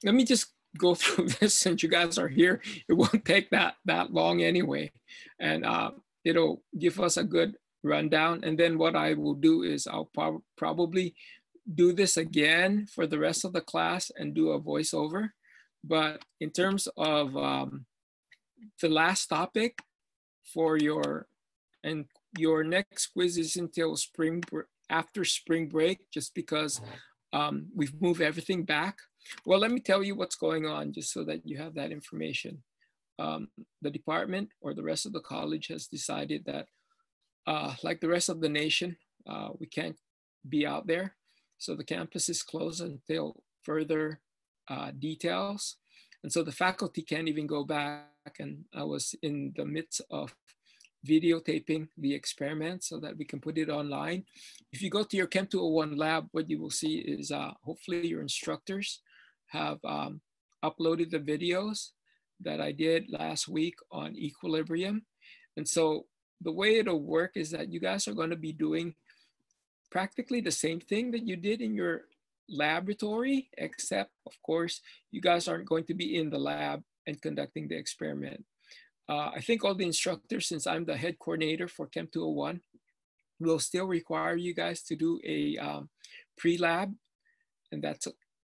let me just go through this since you guys are here. It won't take that long anyway. And it'll give us a good rundown. And then what I will do is I'll probably do this again for the rest of the class and do a voiceover. But in terms of the last topic for your next quiz is until after spring break, just because we've moved everything back. Well, let me tell you what's going on just so that you have that information. The department or the rest of the college has decided that like the rest of the nation, we can't be out there. So the campus is closed until further details. And so the faculty can't even go back. And I was in the midst of videotaping the experiment so that we can put it online. If you go to your Chem 201 lab, what you will see is hopefully your instructors have uploaded the videos that I did last week on equilibrium. And so the way it'll work is that you guys are going to be doing practically the same thing that you did in your laboratory, except of course, you guys aren't going to be in the lab and conducting the experiment. I think all the instructors, since I'm the head coordinator for Chem 201, will still require you guys to do a pre-lab, and that's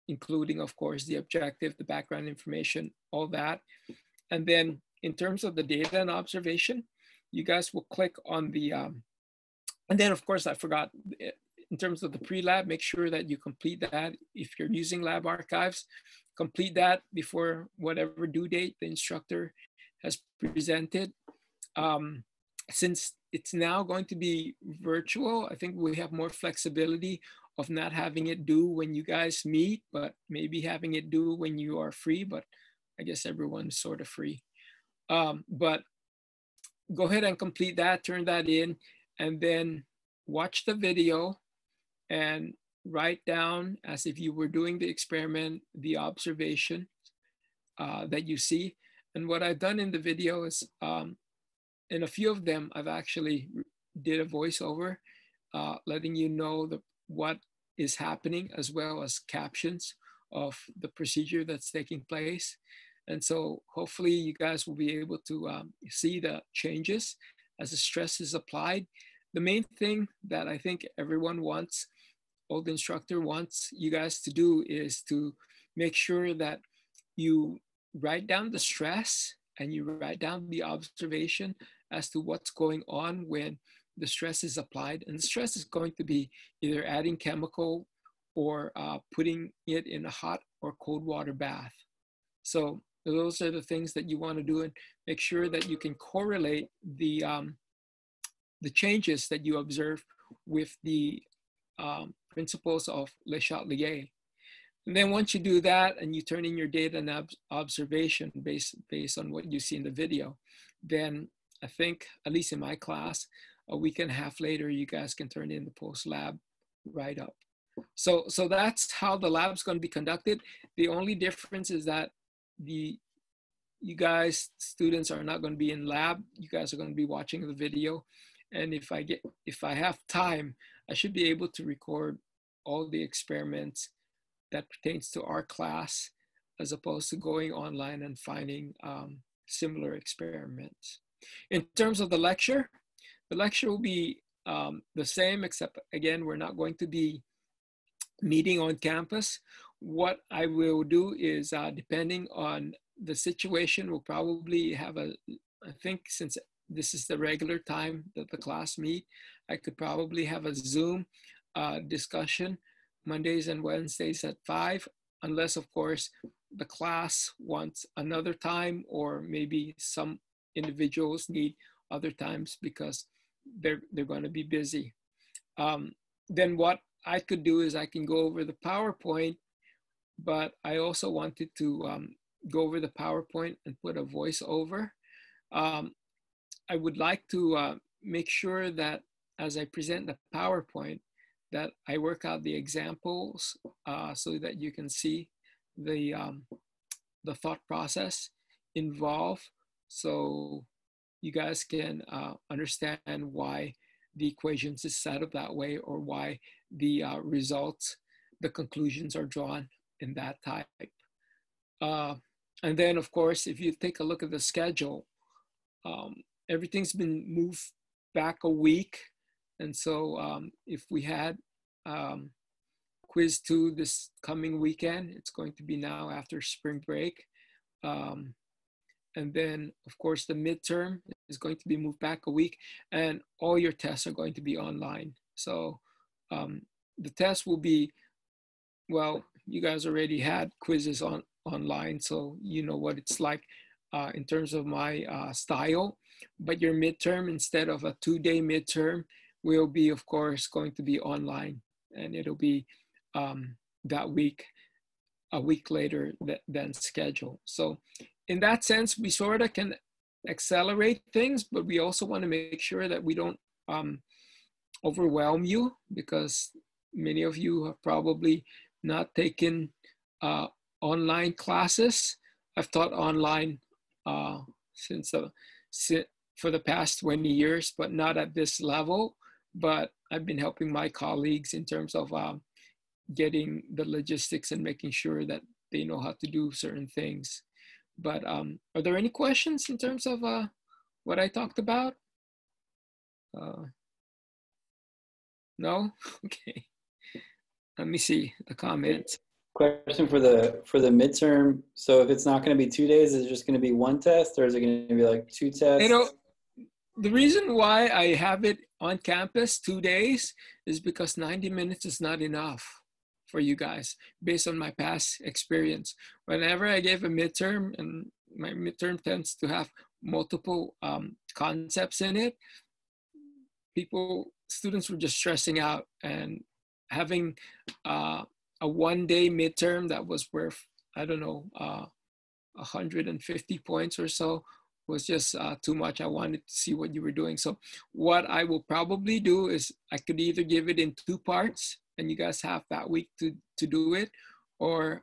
including, of course, the objective, the background information, all that. And then in terms of the data and observation, you guys will click on the, and then of course, I forgot, in terms of the pre-lab, make sure that you complete that. If you're using lab archives, complete that before whatever due date the instructor has presented. Since it's now going to be virtual, I think we have more flexibility of not having it due when you guys meet, but maybe having it due when you are free, but I guess everyone's sort of free. But go ahead and complete that, turn that in, and then watch the video and write down, as if you were doing the experiment, the observation that you see. And what I've done in the video is, in a few of them, I've actually did a voiceover letting you know what is happening, as well as captions of the procedure that's taking place. And so hopefully you guys will be able to see the changes as the stress is applied. The main thing that I think everyone wants, all the instructor wants you guys to do, is to make sure that you write down the stress and you write down the observation as to what's going on when the stress is applied. And the stress is going to be either adding chemical or putting it in a hot or cold water bath. So those are the things that you want to do, and make sure that you can correlate the changes that you observe with the principles of Le Chatelier. And then once you do that and you turn in your data and observation based on what you see in the video, then I think, at least in my class, a week and a half later, you guys can turn in the post-lab write-up. So that's how the lab's going to be conducted. The only difference is that you guys, students, are not going to be in lab. You guys are going to be watching the video. And if I have time, I should be able to record all the experiments that pertains to our class, as opposed to going online and finding similar experiments. In terms of the lecture will be the same, except again, we're not going to be meeting on campus. What I will do is, depending on the situation, we'll probably have I think since this is the regular time that the class meet, I could probably have a Zoom discussion Mondays and Wednesdays at 5, unless of course the class wants another time, or maybe some individuals need other times because they're going to be busy. Then what I could do is I can go over the PowerPoint, but I also wanted to go over the PowerPoint and put a voiceover. I would like to make sure that as I present the PowerPoint, that I work out the examples so that you can see the thought process involved, so you guys can understand why the equations is set up that way, or why the results, the conclusions are drawn in that type. Uh, and then, of course, if you take a look at the schedule, everything's been moved back a week. And so if we had quiz 2 this coming weekend, it's going to be now after spring break. And then, of course, the midterm is going to be moved back a week, and all your tests are going to be online. So the test will be, well, you guys already had quizzes online, so you know what it's like in terms of my style. But your midterm, instead of a 2-day midterm, will be, of course, going to be online, and it'll be that week, a week later than scheduled. So in that sense, we sort of can accelerate things, but we also want to make sure that we don't overwhelm you, because many of you have probably not taken online classes. I've taught online for the past 20 years, but not at this level. But I've been helping my colleagues in terms of getting the logistics and making sure that they know how to do certain things. But are there any questions in terms of what I talked about? No? Okay. Let me see the comments. Question for the midterm. So if it's not going to be 2 days, is it just going to be one test, or is it going to be like 2 tests? You know, the reason why I have it on campus 2 days is because 90 minutes is not enough for you guys, based on my past experience. Whenever I gave a midterm, and my midterm tends to have multiple concepts in it, students were just stressing out, and having a 1-day midterm that was worth, I don't know, 150 points or so was just too much. I wanted to see what you were doing. So what I will probably do is I could either give it in 2 parts, and you guys have that week to do it, or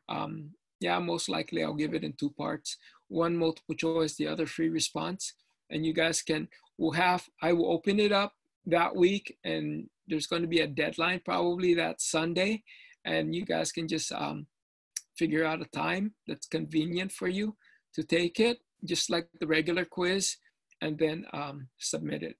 yeah, most likely I'll give it in 2 parts. 1 multiple choice, the other free response, and you guys I will open it up that week, and there's going to be a deadline probably that Sunday, and you guys can just figure out a time that's convenient for you to take it, just like the regular quiz, and then submit it.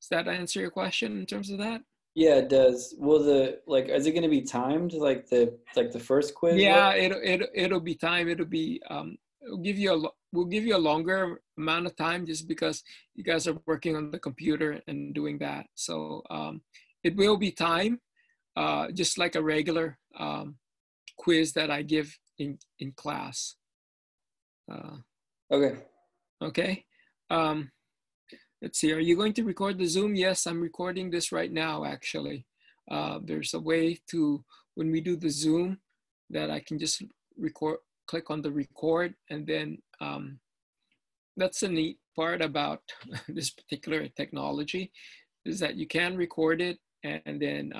Does that answer your question in terms of that? Yeah, it does. Will is it going to be timed like the first quiz? Yeah, it'll be timed. It'll be we'll give you a longer amount of time, just because you guys are working on the computer and doing that. So it will be timed, just like a regular quiz that I give in class. Okay. Okay. Let's see, are you going to record the Zoom? Yes, I'm recording this right now, actually. There's a way to, when we do the Zoom, that I can just click on the record, and then that's a neat part about this particular technology, is that you can record it, and then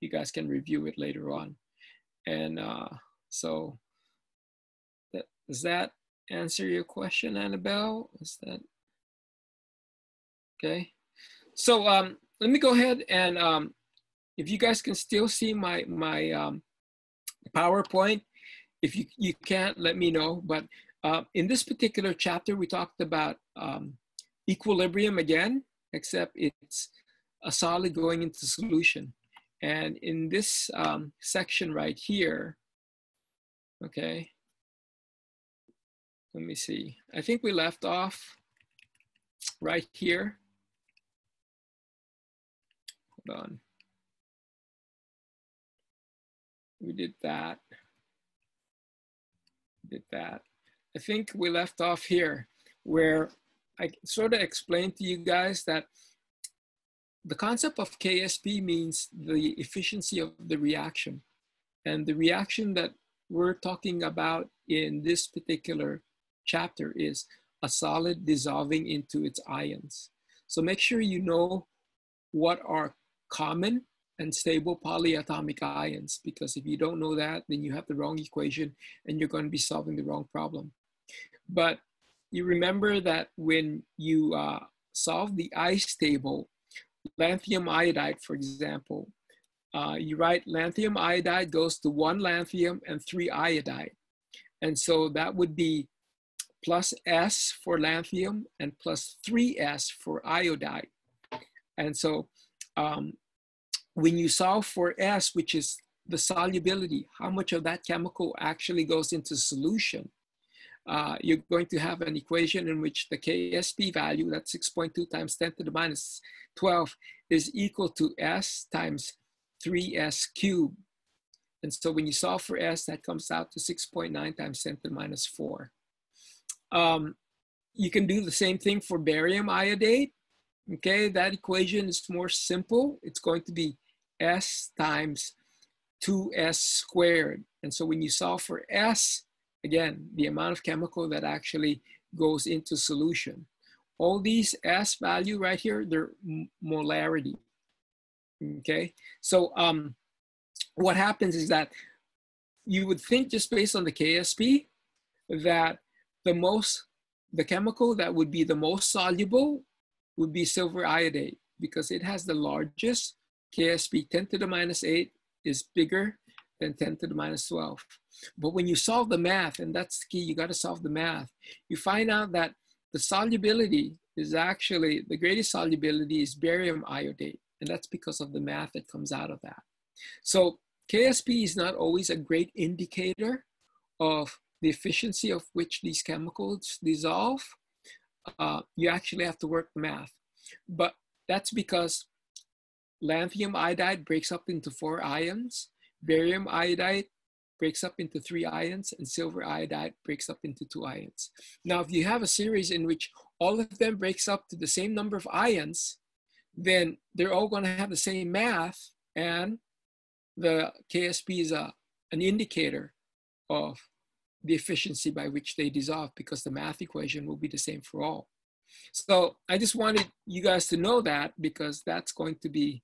you guys can review it later on. And so does that answer your question, Annabelle? Is that okay? So let me go ahead and if you guys can still see my PowerPoint, if you can't, let me know. But in this particular chapter, we talked about equilibrium again, except it's a solid going into solution. And in this section right here, okay, let me see. I think we left off right here. Hold on. We did that. I think we left off here, where I sort of explained to you guys that the concept of KSP means the efficiency of the reaction. And the reaction that we're talking about in this particular chapter is a solid dissolving into its ions. So make sure you know what are common and stable polyatomic ions, because if you don't know that, then you have the wrong equation and you're going to be solving the wrong problem. But you remember that when you solve the ice table, lanthanum iodide, for example, you write lanthanum iodide goes to 1 lanthanum and 3 iodide. And so that would be plus S for lanthanum and plus 3S for iodide. And so when you solve for S, which is the solubility, how much of that chemical actually goes into solution, you're going to have an equation in which the Ksp value, that's 6.2 times 10 to the minus 12, is equal to S times 3S cubed. And so when you solve for S, that comes out to 6.9 times 10 to the minus 4. You can do the same thing for barium iodide. Okay, that equation is more simple. It's going to be S times 2S squared. And so when you solve for S, again, the amount of chemical that actually goes into solution. All these S value right here, they're molarity. Okay, so what happens is that you would think, just based on the Ksp, that the chemical that would be the most soluble would be silver iodide, because it has the largest Ksp. 10 to the minus 8 is bigger than 10 to the minus 12. But when you solve the math, and that's the key, you got to solve the math, you find out that the solubility is actually, the greatest solubility is barium iodide. And that's because of the math that comes out of that. So Ksp is not always a great indicator of the efficiency of which these chemicals dissolve. You actually have to work the math. But that's because lanthanum iodide breaks up into 4 ions, barium iodide breaks up into 3 ions, and silver iodide breaks up into 2 ions. Now, if you have a series in which all of them breaks up to the same number of ions, then they're all going to have the same math, and the Ksp is an indicator of the efficiency by which they dissolve, because the math equation will be the same for all. So I just wanted you guys to know that, because that's going to be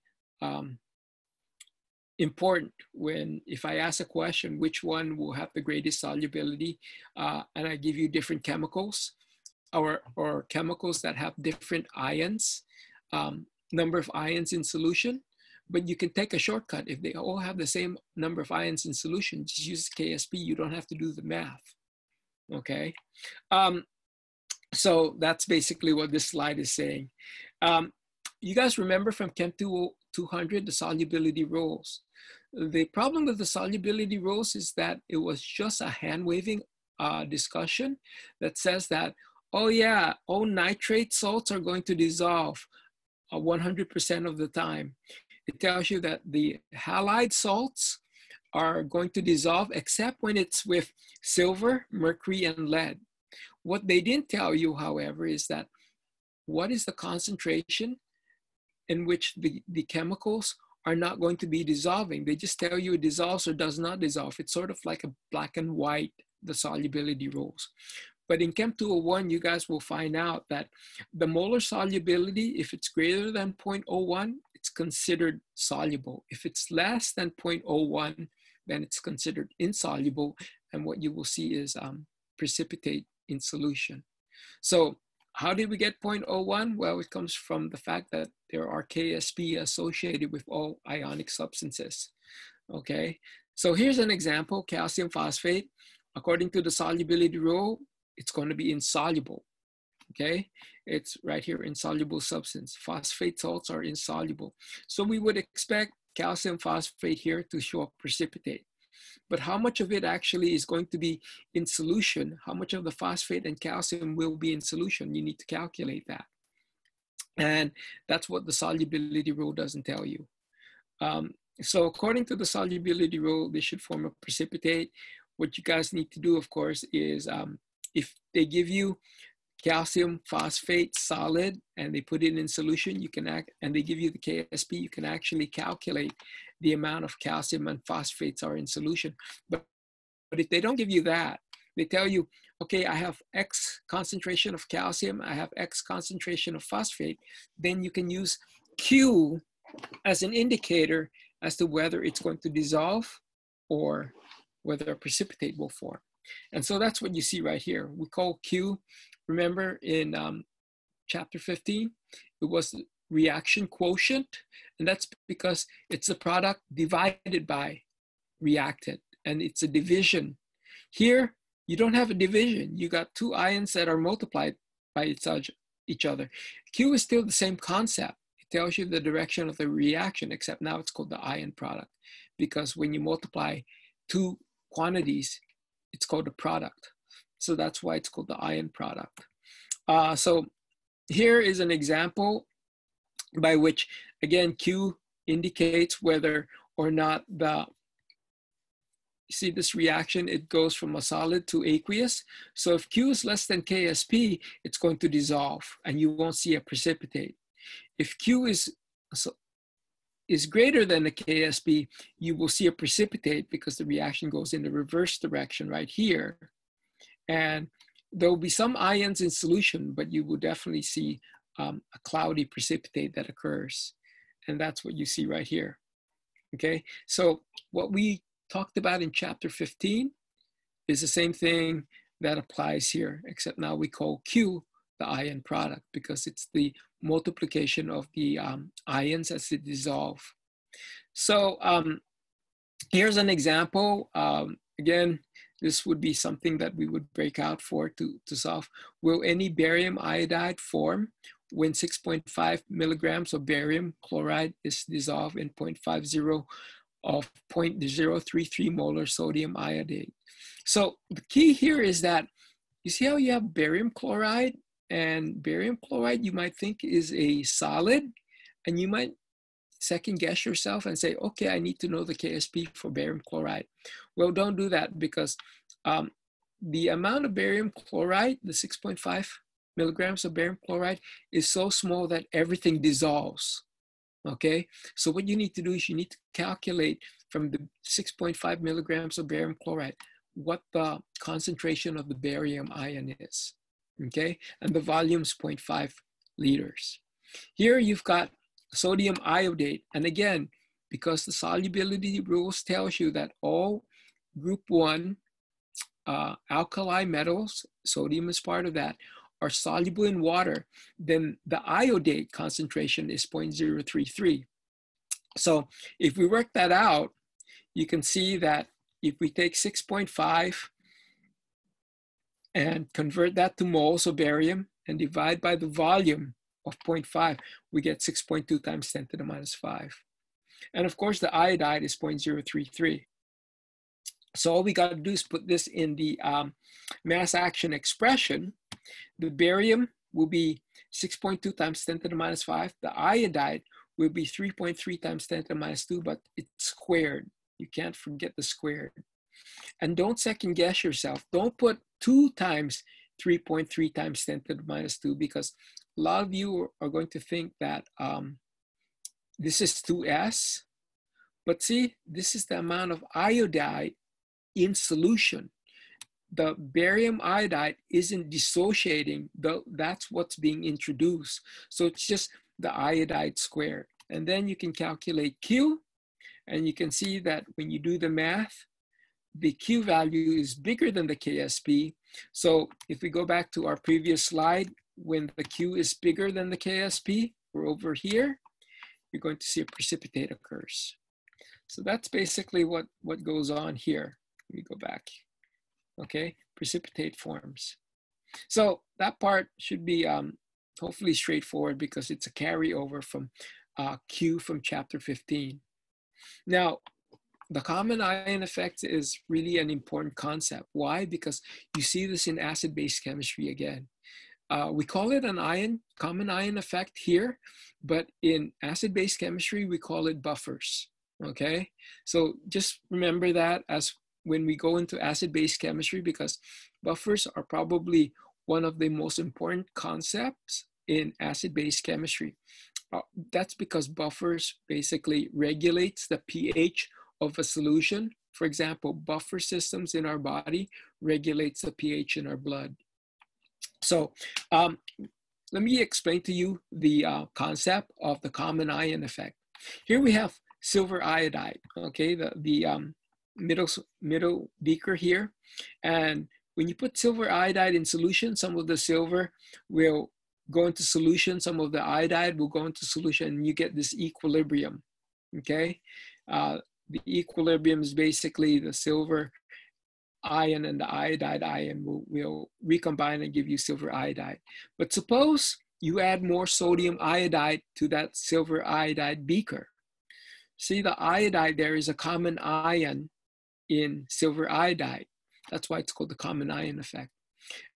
important when, if I ask a question, which one will have the greatest solubility, and I give you different chemicals or chemicals that have different ions, number of ions in solution, but you can take a shortcut. If they all have the same number of ions in solution, just use Ksp. You don't have to do the math, okay? So that's basically what this slide is saying. You guys remember from Chem 200, the solubility rules. The problem with the solubility rules is that it was just a hand-waving discussion that says that, oh yeah, all nitrate salts are going to dissolve 100% of the time. It tells you that the halide salts are going to dissolve except when it's with silver, mercury, and lead. What they didn't tell you, however, is that what is the concentration in which the chemicals are not going to be dissolving. They just tell you it dissolves or does not dissolve. It's sort of like a black and white, the solubility rules. But in Chem 201, you guys will find out that the molar solubility, if it's greater than 0.01, it's considered soluble. If it's less than 0.01, then it's considered insoluble. And what you will see is precipitate in solution. So how did we get 0.01? Well, it comes from the fact that there are Ksp associated with all ionic substances. Okay, so here's an example, calcium phosphate. According to the solubility rule, it's going to be insoluble. Okay, it's right here, insoluble substance. Phosphate salts are insoluble. So we would expect calcium phosphate here to show up precipitate. But how much of it actually is going to be in solution? How much of the phosphate and calcium will be in solution? You need to calculate that. And that's what the solubility rule doesn't tell you. So according to the solubility rule, they should form a precipitate. What you guys need to do, of course, is if they give you calcium phosphate solid and they put it in solution, you can and they give you the Ksp, you can actually calculate the amount of calcium and phosphates are in solution. But if they don't give you that, they tell you, okay, I have X concentration of calcium, I have X concentration of phosphate, then you can use Q as an indicator as to whether it's going to dissolve or whether a precipitate will form. And so that's what you see right here. We call Q, remember in chapter 15, it was the reaction quotient, and that's because it's a product divided by reactant, and it's a division. Here, You don't have a division. You got two ions that are multiplied by each other. Q is still the same concept. It tells you the direction of the reaction, except now it's called the ion product, because when you multiply two quantities, it's called a product. So that's why it's called the ion product. So here is an example by which, again, Q indicates whether or not you see this reaction, it goes from a solid to aqueous. So if Q is less than KSP, it's going to dissolve and you won't see a precipitate. If Q is greater than the KSP, you will see a precipitate because the reaction goes in the reverse direction right here. And there will be some ions in solution, but you will definitely see a cloudy precipitate that occurs. And that's what you see right here. Okay, so what we talked about in chapter 15 is the same thing that applies here, except now we call Q the ion product because it's the multiplication of the ions as they dissolve. So here's an example. Again, this would be something that we would break out for to solve. Will any barium iodide form when 6.5 milligrams of barium chloride is dissolved in 0.50 of 0.033 molar sodium iodide? So the key here is that, you see how you have barium chloride, and barium chloride you might think is a solid, and you might second guess yourself and say, okay, I need to know the KSP for barium chloride. Well, don't do that, because the amount of barium chloride, the 6.5 milligrams of barium chloride, is so small that everything dissolves. Okay, so what you need to do is you need to calculate from the 6.5 milligrams of barium chloride what the concentration of the barium ion is. Okay, and the volume is 0.5 liters. Here you've got sodium iodide, and again, because the solubility rules tells you that all group 1 alkali metals, sodium is part of that, are soluble in water, then the iodide concentration is 0.033. So if we work that out, you can see that if we take 6.5 and convert that to moles of barium and divide by the volume of 0.5, we get 6.2 times 10 to the minus 5. And of course, the iodide is 0.033. So all we got to do is put this in the mass action expression. The barium will be 6.2 times 10 to the minus 5. The iodide will be 3.3 times 10 to the minus 2, but it's squared. You can't forget the squared. And don't second guess yourself. Don't put 2 times 3.3 times 10 to the minus 2, because a lot of you are going to think that this is 2s. But see, this is the amount of iodide in solution. The barium iodide isn't dissociating, that's what's being introduced. So it's just the iodide squared. And then you can calculate Q, and you can see that when you do the math, the Q value is bigger than the KSP. So if we go back to our previous slide, when the Q is bigger than the KSP, we're over here, you're going to see a precipitate occurs. So that's basically what goes on here. Let me go back. Okay, precipitate forms. So that part should be hopefully straightforward, because it's a carryover from Q from chapter 15. Now, the common ion effect is really an important concept. Why? Because you see this in acid-base chemistry again. We call it an common ion effect here, but in acid-base chemistry, we call it buffers. Okay, so just remember that as when we go into acid-base chemistry, because buffers are probably one of the most important concepts in acid-base chemistry. That's because buffers basically regulates the pH of a solution. For example, buffer systems in our body regulates the pH in our blood. So let me explain to you the concept of the common ion effect. Here we have silver iodide, okay, the middle beaker here. And when you put silver iodide in solution, some of the silver will go into solution, some of the iodide will go into solution, and you get this equilibrium, okay? The equilibrium is basically the silver ion and the iodide ion will recombine and give you silver iodide. But suppose you add more sodium iodide to that silver iodide beaker. See, the iodide there is a common ion in silver iodide. That's why it's called the common ion effect.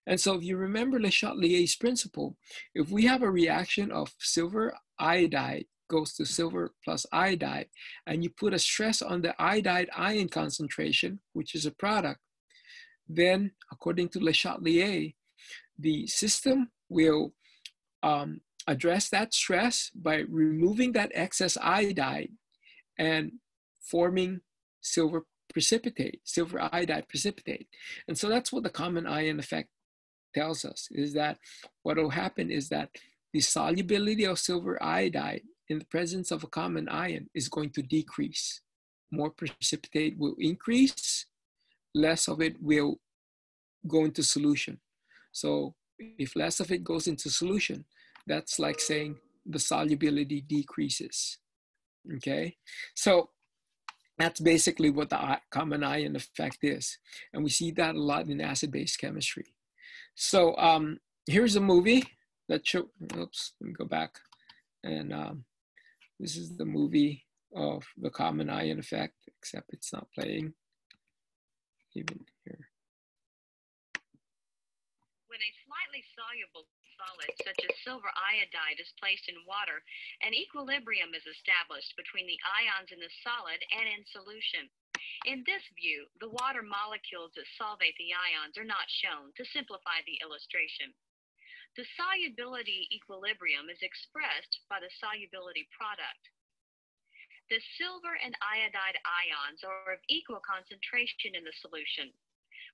And so if you remember Le Chatelier's principle, if we have a reaction of silver iodide goes to silver plus iodide, and you put a stress on the iodide ion concentration, which is a product, then according to Le Chatelier, the system will address that stress by removing that excess iodide and forming silver precipitate, silver iodide precipitate. And so that's what the common ion effect tells us, is that what will happen is that the solubility of silver iodide in the presence of a common ion is going to decrease. More precipitate will increase, less of it will go into solution. So if less of it goes into solution, that's like saying the solubility decreases. Okay, so that's basically what the common ion effect is. And we see that a lot in acid-base chemistry. So here's a movie that shows, oops, let me go back. And this is the movie of the common ion effect, except it's not playing even here. When a slightly soluble solid such as silver iodide is placed in water, an equilibrium is established between the ions in the solid and in solution. In this view, the water molecules that solvate the ions are not shown to simplify the illustration. The solubility equilibrium is expressed by the solubility product. The silver and iodide ions are of equal concentration in the solution.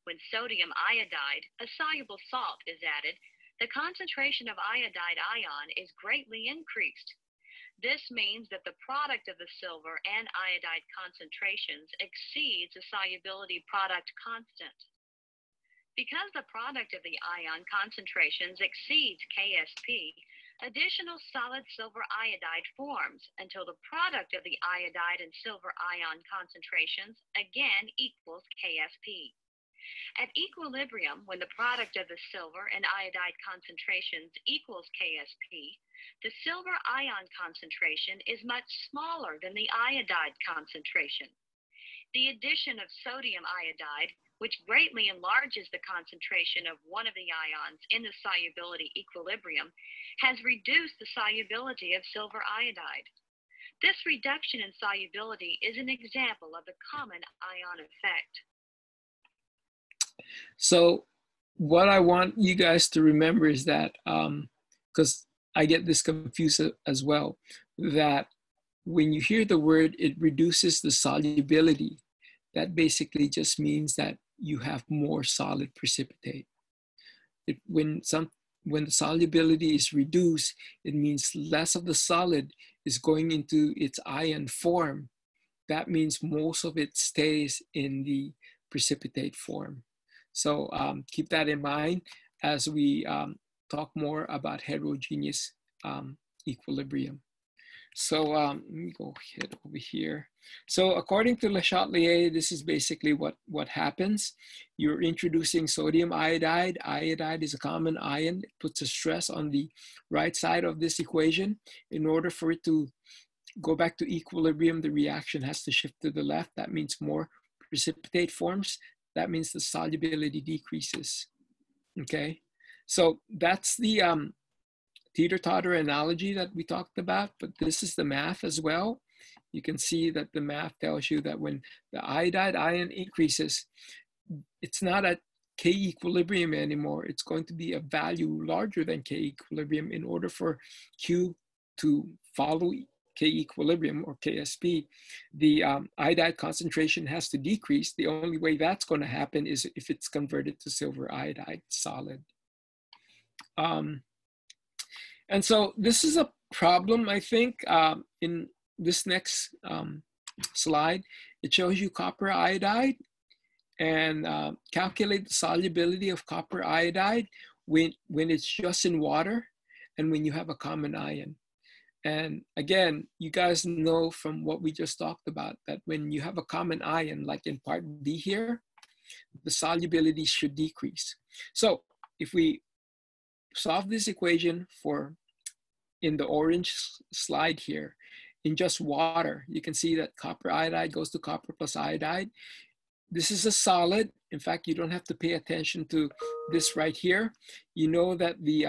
When sodium iodide, a soluble salt, is added, the concentration of iodide ion is greatly increased. This means that the product of the silver and iodide concentrations exceeds the solubility product constant. Because the product of the ion concentrations exceeds KSP, additional solid silver iodide forms until the product of the iodide and silver ion concentrations again equals KSP. At equilibrium, when the product of the silver and iodide concentrations equals KSP, the silver ion concentration is much smaller than the iodide concentration. The addition of sodium iodide, which greatly enlarges the concentration of one of the ions in the solubility equilibrium, has reduced the solubility of silver iodide. This reduction in solubility is an example of the common ion effect. So what I want you guys to remember is that, because I get this confused as well, that when you hear the word, it reduces the solubility, that basically just means that you have more solid precipitate. When the solubility is reduced, it means less of the solid is going into its ion form. That means most of it stays in the precipitate form. So keep that in mind as we talk more about heterogeneous equilibrium. So let me go ahead over here. So according to Le Chatelier, this is basically what happens. You're introducing sodium iodide. Iodide is a common ion. It puts a stress on the right side of this equation. In order for it to go back to equilibrium, the reaction has to shift to the left. That means more precipitate forms. That means the solubility decreases, okay? So that's the teeter-totter analogy that we talked about, but this is the math as well. You can see that the math tells you that when the iodide ion increases, it's not at K equilibrium anymore. It's going to be a value larger than K equilibrium in order for Q to follow K equilibrium or KSP. The iodide concentration has to decrease. The only way that's going to happen is if it's converted to silver iodide solid. And so this is a problem, I think, in this next slide. It shows you copper iodide and calculate the solubility of copper iodide when it's just in water and when you have a common ion. And again, you guys know from what we just talked about that when you have a common ion, like in part B here, the solubility should decrease. So if we solve this equation for, in the orange slide here, in just water, you can see that copper iodide goes to copper plus iodide. This is a solid. In fact, you don't have to pay attention to this right here. You know that the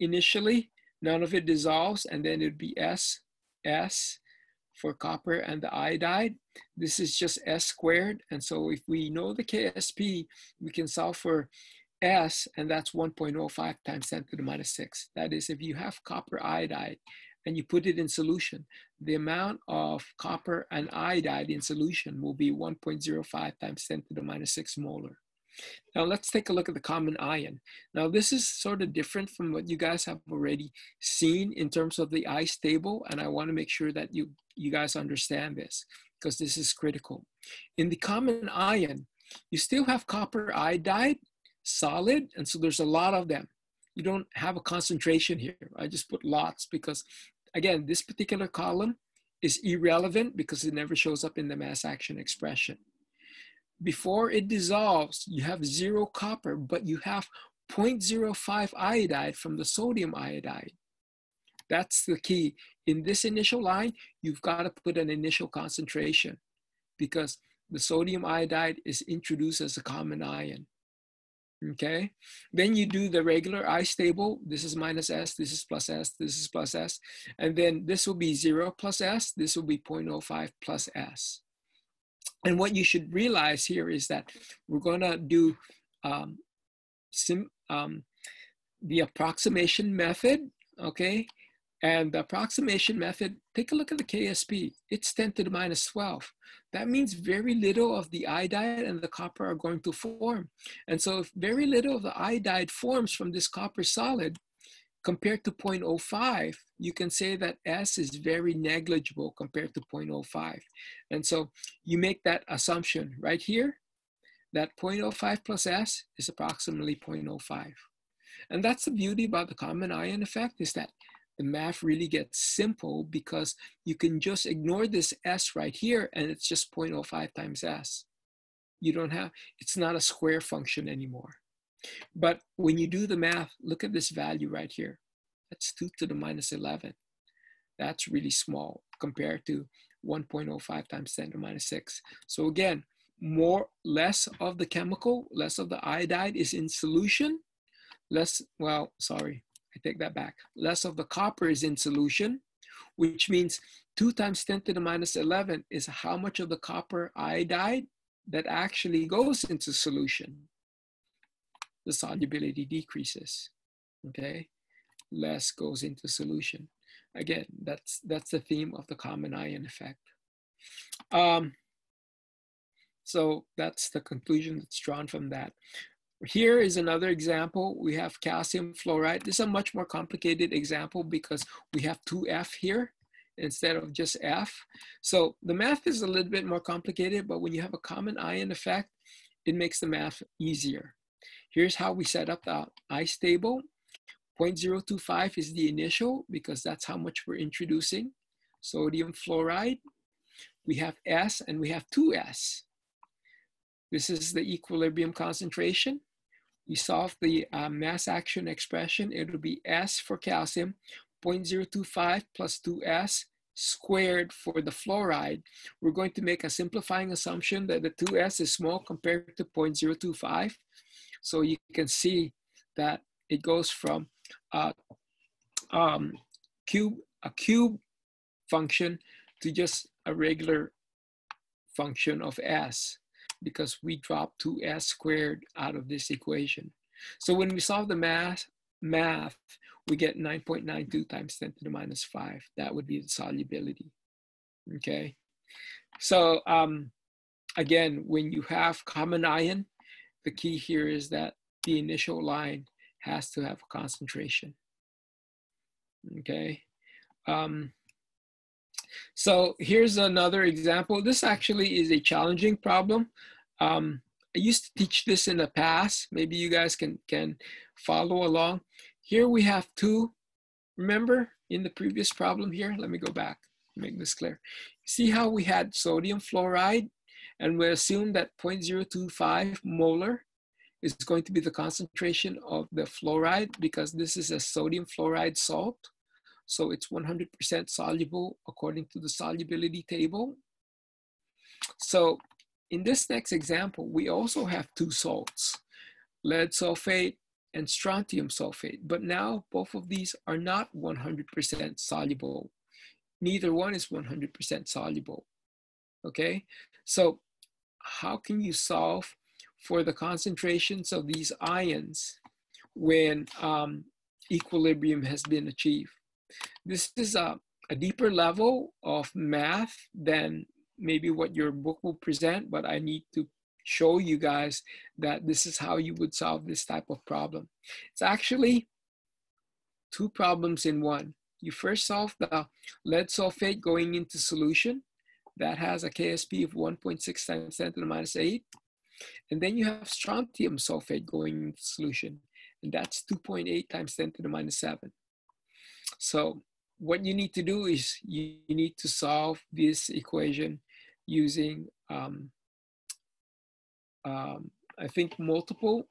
initially, none of it dissolves, and then it'd be S for copper and the iodide. This is just S squared. And so if we know the KSP, we can solve for S, and that's 1.05 times 10 to the minus 6. That is, if you have copper iodide and you put it in solution, the amount of copper and iodide in solution will be 1.05 times 10 to the minus 6 molar. Now let's take a look at the common ion. Now this is sort of different from what you guys have already seen in terms of the ice table, and I want to make sure that you guys understand this, because this is critical. In the common ion, you still have copper iodide, solid, and so there's a lot of them. You don't have a concentration here. I just put lots because, again, this particular column is irrelevant because it never shows up in the mass action expression. Before it dissolves, you have 0 copper, but you have 0.05 iodide from the sodium iodide. That's the key. In this initial line, you've got to put an initial concentration because the sodium iodide is introduced as a common ion. Okay, then you do the regular ice table. This is minus S, this is plus S, this is plus S. And then this will be 0 plus S, this will be 0.05 plus S. And what you should realize here is that we're gonna do the approximation method, okay? And the approximation method, take a look at the KSP. It's 10 to the minus 12. That means very little of the iodide and the copper are going to form. And so if very little of the iodide forms from this copper solid compared to 0.05, you can say that S is very negligible compared to 0.05. And so you make that assumption right here, that 0.05 plus S is approximately 0.05. And that's the beauty about the common ion effect, is that the math really gets simple because you can just ignore this S right here and it's just 0.05 times S. You don't have, it's not a square function anymore. But when you do the math, look at this value right here. That's 2 to the minus 11. That's really small compared to 1.05 times 10 to the minus 6. So again, less of the chemical, less of the iodide is in solution. Less, well, sorry, I take that back. Less of the copper is in solution, which means 2 times 10 to the minus 11 is how much of the copper iodide that actually goes into solution. The solubility decreases, okay? Less goes into solution. Again, that's the theme of the common ion effect. So that's the conclusion that's drawn from that. Here is another example. We have calcium fluoride. This is a much more complicated example because we have 2F here instead of just F. So the math is a little bit more complicated, but when you have a common ion effect, it makes the math easier. Here's how we set up the ice table. 0.025 is the initial because that's how much we're introducing. Sodium fluoride. We have S and we have 2S. This is the equilibrium concentration. We solve the mass action expression. It will be S for calcium, 0.025 plus 2S squared for the fluoride. We're going to make a simplifying assumption that the 2S is small compared to 0.025. So you can see that it goes from a cube function to just a regular function of S, because we drop 2S squared out of this equation. So when we solve the math, we get 9.92 times 10 to the minus 5. That would be the solubility, okay? So again, when you have common ion, the key here is that the initial line has to have a concentration, okay? So here's another example. This actually is a challenging problem. I used to teach this in the past. Maybe you guys can follow along. Here we have 2. Remember in the previous problem here, let me go back, make this clear. See how we had sodium fluoride And we assume that 0.025 molar is going to be the concentration of the fluoride, because this is a sodium fluoride salt. So it's 100% soluble according to the solubility table. So in this next example, we also have two salts, lead sulfate and strontium sulfate. But now both of these are not 100% soluble. Neither one is 100% soluble. Okay, so how can you solve for the concentrations of these ions when equilibrium has been achieved? This is a deeper level of math than maybe what your book will present, but I need to show you guys that this is how you would solve this type of problem. It's actually two problems in one. You first solve the lead sulfate going into solution. That has a KSP of 1.6 times 10 to the minus 8. And then you have strontium sulfate going into solution. And that's 2.8 times 10 to the minus 7. So what you need to do is you need to solve this equation using, I think, multiple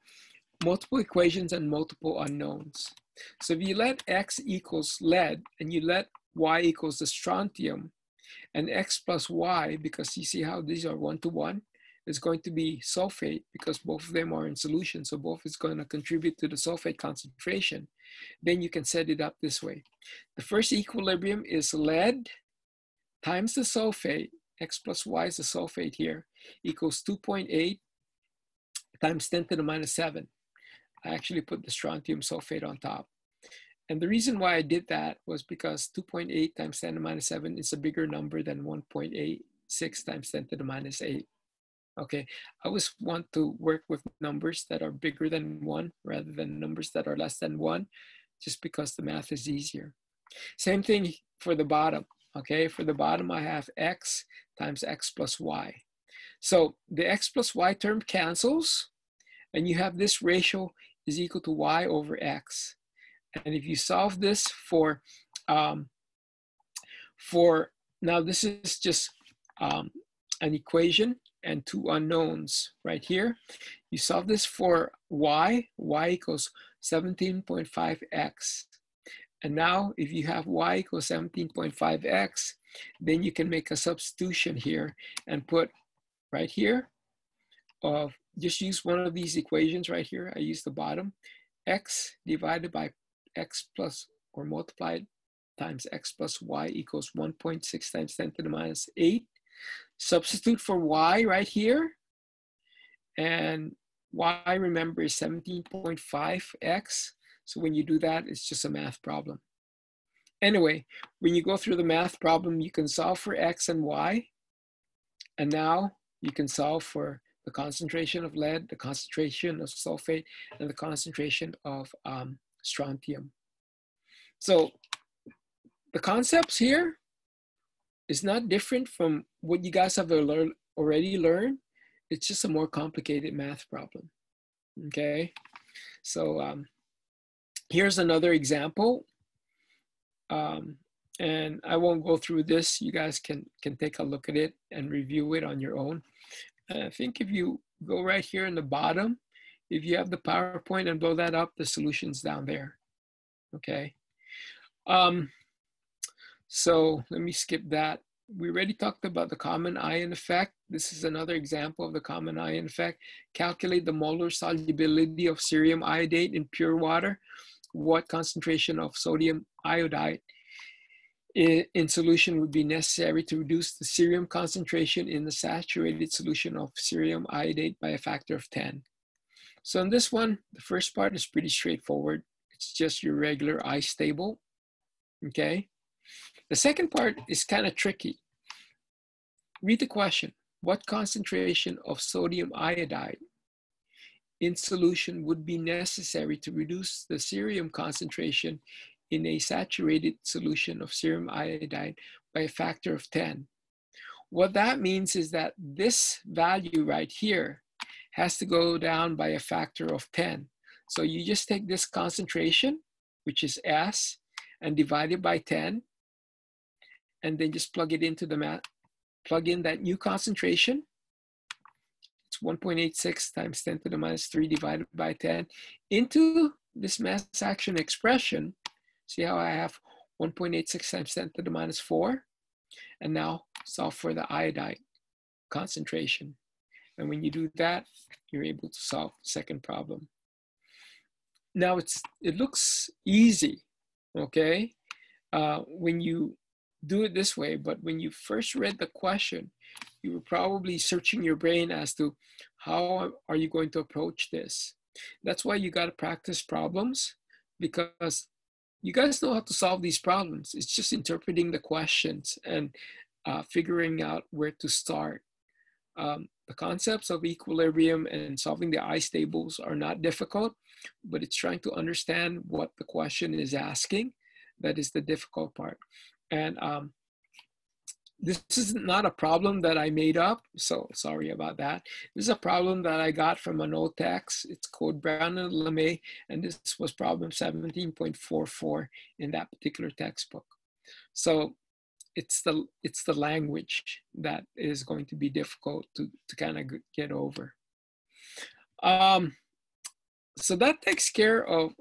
equations and multiple unknowns. So if you let X equals lead and you let Y equals the strontium, and X plus Y, because you see how these are 1-to-1, is going to be sulfate because both of them are in solution. So both is going to contribute to the sulfate concentration. Then you can set it up this way. The first equilibrium is lead times the sulfate, X plus Y is the sulfate here, equals 2.8 times 10 to the minus 7. I actually put the strontium sulfate on top. And the reason why I did that was because 2.8 times 10 to the minus 7 is a bigger number than 1.86 times 10 to the minus 8. Okay, I always want to work with numbers that are bigger than 1 rather than numbers that are less than 1, just because the math is easier. Same thing for the bottom. Okay, for the bottom I have X times X plus Y. So the X plus Y term cancels, and you have this ratio is equal to Y over X. And if you solve this for now this is just an equation and two unknowns right here. You solve this for Y equals 17.5x. And now if you have Y equals 17.5x, then you can make a substitution here and put right here of, just use one of these equations right here. I use the bottom, X divided by X plus or multiplied times X plus Y equals 1.6 times 10 to the minus 8. Substitute for Y right here. And Y, remember, is 17.5x. So when you do that, it's just a math problem. Anyway, when you go through the math problem, you can solve for X and Y. And now you can solve for the concentration of lead, the concentration of sulfate, and the concentration of strontium. So the concepts here is not different from what you guys have already learned. It's just a more complicated math problem. Okay, so here's another example. And I won't go through this. You guys can take a look at it and review it on your own. I think if you go right here in the bottom, if you have the PowerPoint and blow that up, the solution's down there. Okay. So let me skip that. We already talked about the common ion effect. This is another example of the common ion effect. Calculate the molar solubility of cerium iodate in pure water. What concentration of sodium iodide in solution would be necessary to reduce the cerium concentration in the saturated solution of cerium iodate by a factor of 10. So in this one, the first part is pretty straightforward. It's just your regular ice table, okay? The second part is kind of tricky. Read the question. What concentration of sodium iodide in solution would be necessary to reduce the cerium concentration in a saturated solution of cerium iodide by a factor of 10? What that means is that this value right here has to go down by a factor of 10. So you just take this concentration, which is S, and divide it by 10, and then just plug it into the math, plug in that new concentration, 1.86 times 10 to the minus 3 divided by 10 into this mass action expression. See how I have 1.86 times 10 to the minus 4? And now solve for the iodide concentration. And when you do that, you're able to solve the second problem. Now it looks easy, okay, when you do it this way, but when you first read the question, you were probably searching your brain as to how are you going to approach this. That's why you got to practice problems, because you guys know how to solve these problems. It's just interpreting the questions and figuring out where to start. The concepts of equilibrium and solving the ice tables are not difficult, but it's trying to understand what the question is asking that is the difficult part. And this is not a problem that I made up, so sorry about that. This is a problem that I got from an old text. It's called Brown and LeMay, and this was problem 17.44 in that particular textbook. So it's the language that is going to be difficult to kind of get over. So that takes care of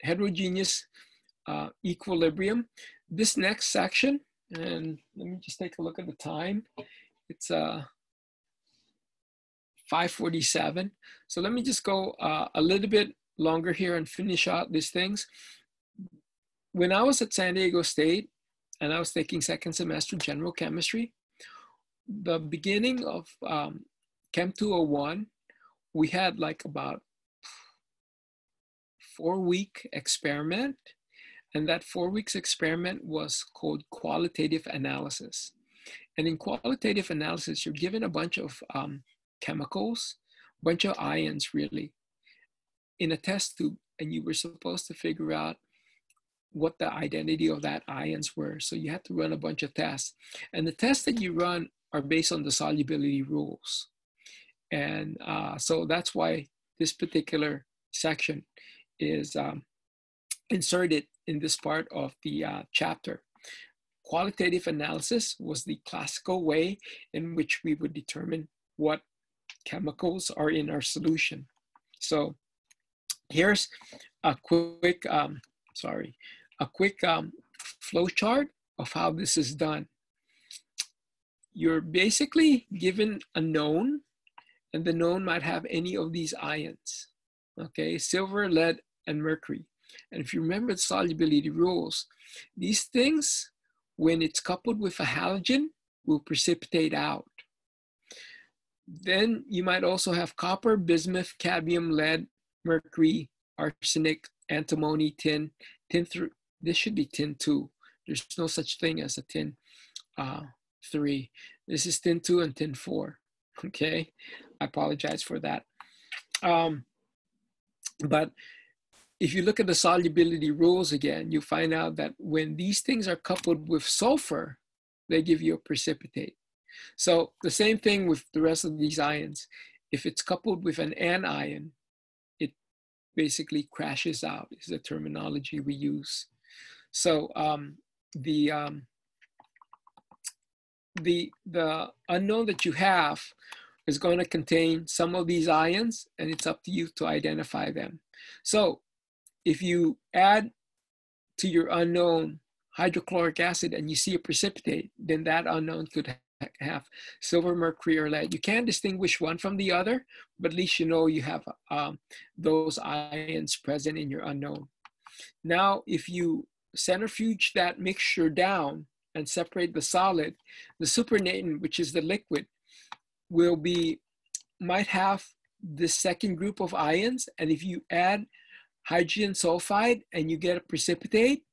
heterogeneous equilibrium. This next section, and let me just take a look at the time. It's 5:47. So let me just go a little bit longer here and finish out these things. When I was at San Diego State and I was taking second semester general chemistry, the beginning of Chem 201, we had like about 4-week experiment. And that 4 weeks experiment was called qualitative analysis. And in qualitative analysis, you're given a bunch of chemicals, a bunch of ions really, in a test tube, and you were supposed to figure out what the identity of that ions were. So you had to run a bunch of tests. And the tests that you run are based on the solubility rules. And so that's why this particular section is inserted in this part of the chapter. Qualitative analysis was the classical way in which we would determine what chemicals are in our solution. So here's a quick, flow chart of how this is done. You're basically given a known, and the known might have any of these ions, okay? Silver, lead, and mercury. And if you remember the solubility rules, these things, when it's coupled with a halogen, will precipitate out. Then you might also have copper, bismuth, cadmium, lead, mercury, arsenic, antimony, tin. This should be tin 2. There's no such thing as a tin 3. This is tin 2 and tin 4. Okay, I apologize for that. But if you look at the solubility rules again, you find out that when these things are coupled with sulfur, they give you a precipitate. So the same thing with the rest of these ions. If it's coupled with an anion, it basically crashes out, is the terminology we use. So the unknown that you have is going to contain some of these ions, and it's up to you to identify them. So if you add to your unknown hydrochloric acid and you see a precipitate, then that unknown could have silver, mercury, or lead. You can't distinguish one from the other, but at least you know you have those ions present in your unknown. Now, if you centrifuge that mixture down and separate the solid, the supernatant, which is the liquid, might have this second group of ions. And if you add hydrogen sulfide and you get a precipitate,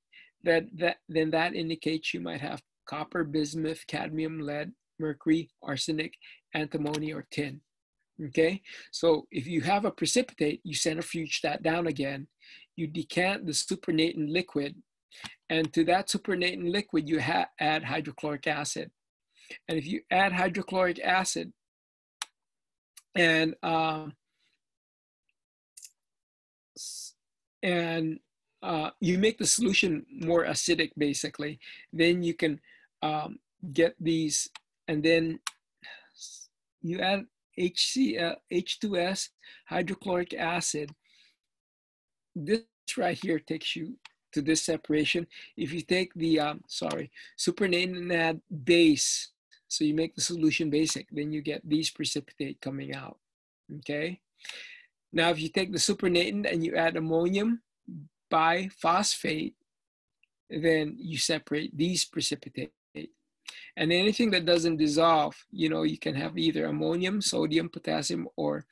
then that indicates you might have copper, bismuth, cadmium, lead, mercury, arsenic, antimony, or tin. Okay, so if you have a precipitate, you centrifuge that down again, you decant the supernatant liquid, and to that supernatant liquid you add hydrochloric acid. And if you add hydrochloric acid and you make the solution more acidic, basically, then you can get these, and then you add H2S hydrochloric acid. This right here takes you to this separation. If you take the, supernatant base, so you make the solution basic, then you get these precipitate coming out, okay? Now, if you take the supernatant and you add ammonium biphosphate, then you separate these precipitate. And anything that doesn't dissolve, you know, you can have either ammonium, sodium, potassium, or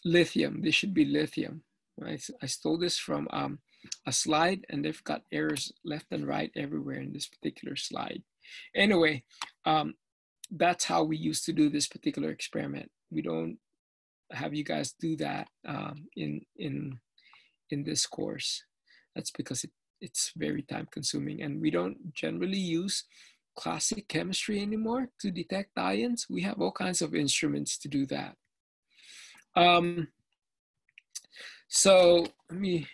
lithium. This should be lithium. Right? I stole this from a slide, and they've got errors left and right everywhere in this particular slide. Anyway, that's how we used to do this particular experiment. We don't have you guys do that in this course. That's because it's very time consuming, and we don't generally use classic chemistry anymore to detect ions. We have all kinds of instruments to do that. So let me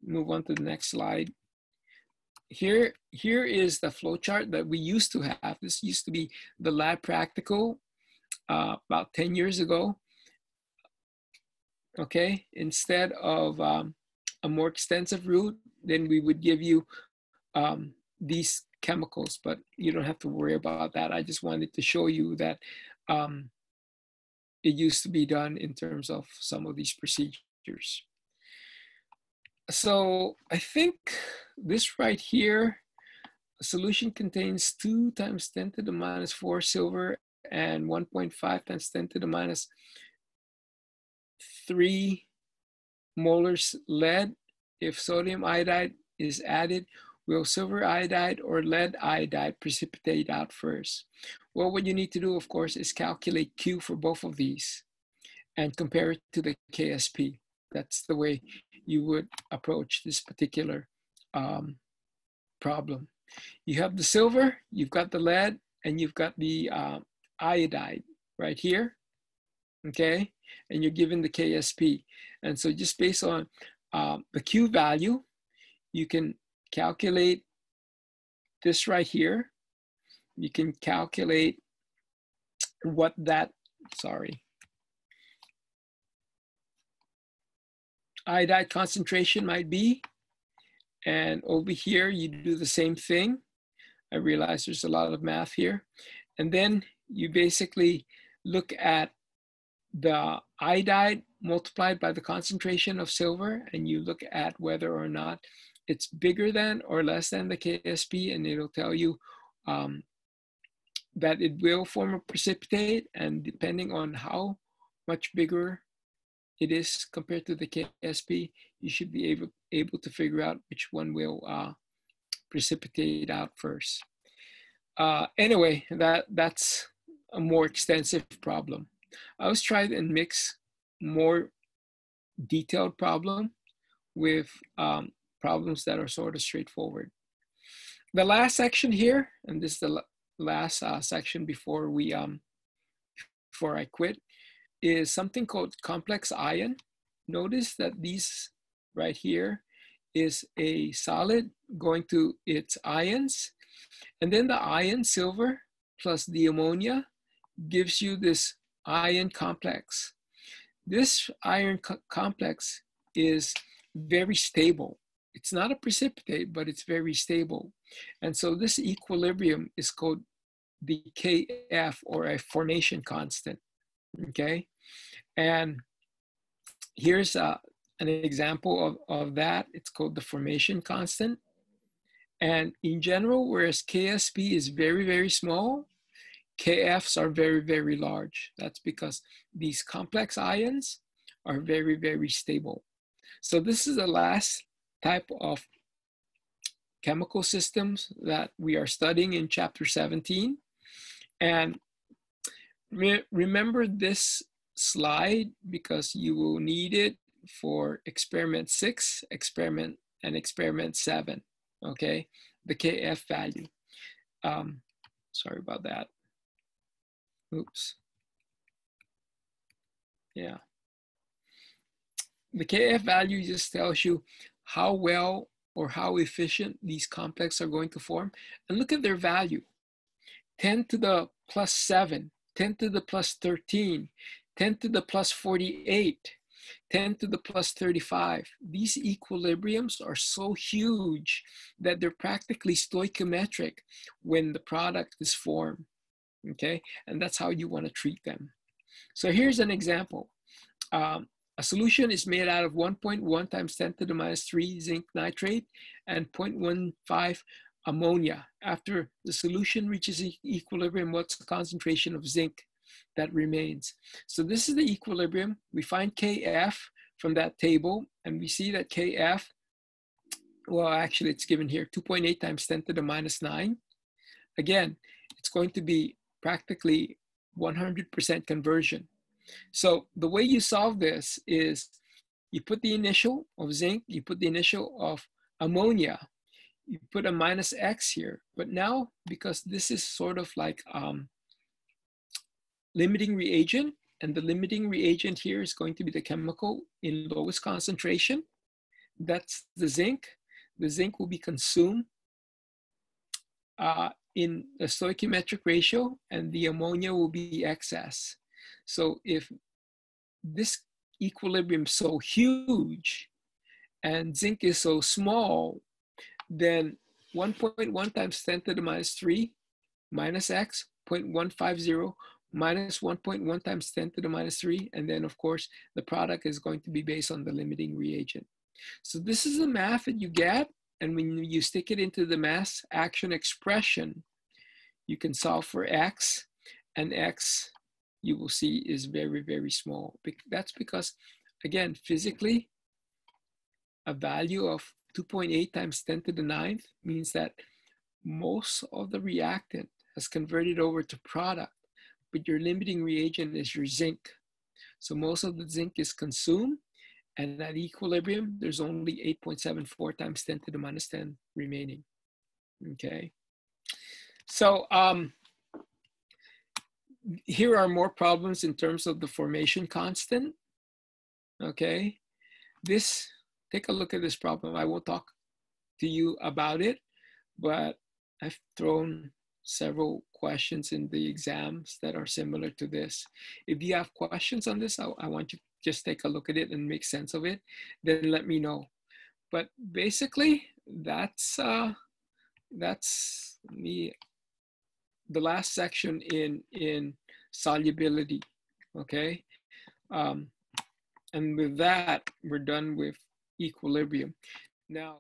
move on to the next slide. Here is the flow chart that we used to have. This used to be the lab practical about 10 years ago. Okay, instead of a more extensive route, then we would give you these chemicals, but you don't have to worry about that. I just wanted to show you that it used to be done in terms of some of these procedures. So I think this right here, a solution contains 2 × 10⁻⁴ silver and 1.5 × 10⁻³ molars lead. If sodium iodide is added, will silver iodide or lead iodide precipitate out first? Well, what you need to do, of course, is calculate Q for both of these and compare it to the KSP. That's the way you would approach this particular problem. You have the silver, you've got the lead, and you've got the iodide right here, okay? And you're given the KSP. And so just based on the Q value, you can calculate this right here. You can calculate what that, iodide concentration might be. And over here, you do the same thing. I realize there's a lot of math here. And then you basically look at the iodide multiplied by the concentration of silver, and you look at whether or not it's bigger than or less than the KSP, and it'll tell you that it will form a precipitate, and depending on how much bigger it is compared to the KSP, you should be able to figure out which one will precipitate out first. Anyway, that's a more extensive problem. I always try and mix more detailed problem with problems that are sort of straightforward. The last section here, and this is the last section before we before I quit, is something called complex ion. Notice that these right here is a solid going to its ions, and then the ion silver plus the ammonia gives you this ion complex. This iron complex is very stable. It's not a precipitate, but it's very stable. And so this equilibrium is called the Kf, or a formation constant, okay? And here's an example of that. It's called the formation constant. And in general, whereas KSP is very, very small, KFs are very, very large. That's because these complex ions are very, very stable. So this is the last type of chemical systems that we are studying in chapter 17. And remember this slide because you will need it for experiment 6, experiment 7, okay? The KF value. Sorry about that. Oops. Yeah. The KF value just tells you how well or how efficient these complexes are going to form. And look at their value. 10 to the plus 7, 10 to the plus 13, 10 to the plus 48, 10 to the plus 35. These equilibriums are so huge that they're practically stoichiometric when the product is formed, okay? And that's how you want to treat them. So here's an example. A solution is made out of 1.1 times 10 to the minus 3 zinc nitrate and 0.15 ammonia. After the solution reaches equilibrium, what's the concentration of zinc that remains? So this is the equilibrium. We find Kf from that table, and we see that Kf, well, actually it's given here, 2.8 times 10 to the minus 9. Again, it's going to be practically 100% conversion. So the way you solve this is you put the initial of zinc, you put the initial of ammonia, you put a minus X here. But now, because this is sort of like limiting reagent, and the limiting reagent here is going to be the chemical in lowest concentration, that's the zinc. The zinc will be consumed in a stoichiometric ratio, and the ammonia will be excess. So if this equilibrium is so huge and zinc is so small, then 1.1 times 10 to the minus 3 minus X, 0.150 minus 1.1 times 10 to the minus 3. And then of course, the product is going to be based on the limiting reagent. So this is the math that you get. And when you stick it into the mass action expression, you can solve for X, and X you will see is very, very small. That's because, again, physically, a value of 2.8 times 10 to the 9th means that most of the reactant has converted over to product, but your limiting reagent is your zinc. So most of the zinc is consumed, and at equilibrium, there's only 8.74 times 10 to the minus 10 remaining, okay? So here are more problems in terms of the formation constant, okay? This, take a look at this problem. I won't talk to you about it, but I've thrown several questions in the exams that are similar to this. If you have questions on this, I want you to just take a look at it and make sense of it, then let me know. But basically, that's the last section in solubility, okay? And with that, we're done with equilibrium. Now,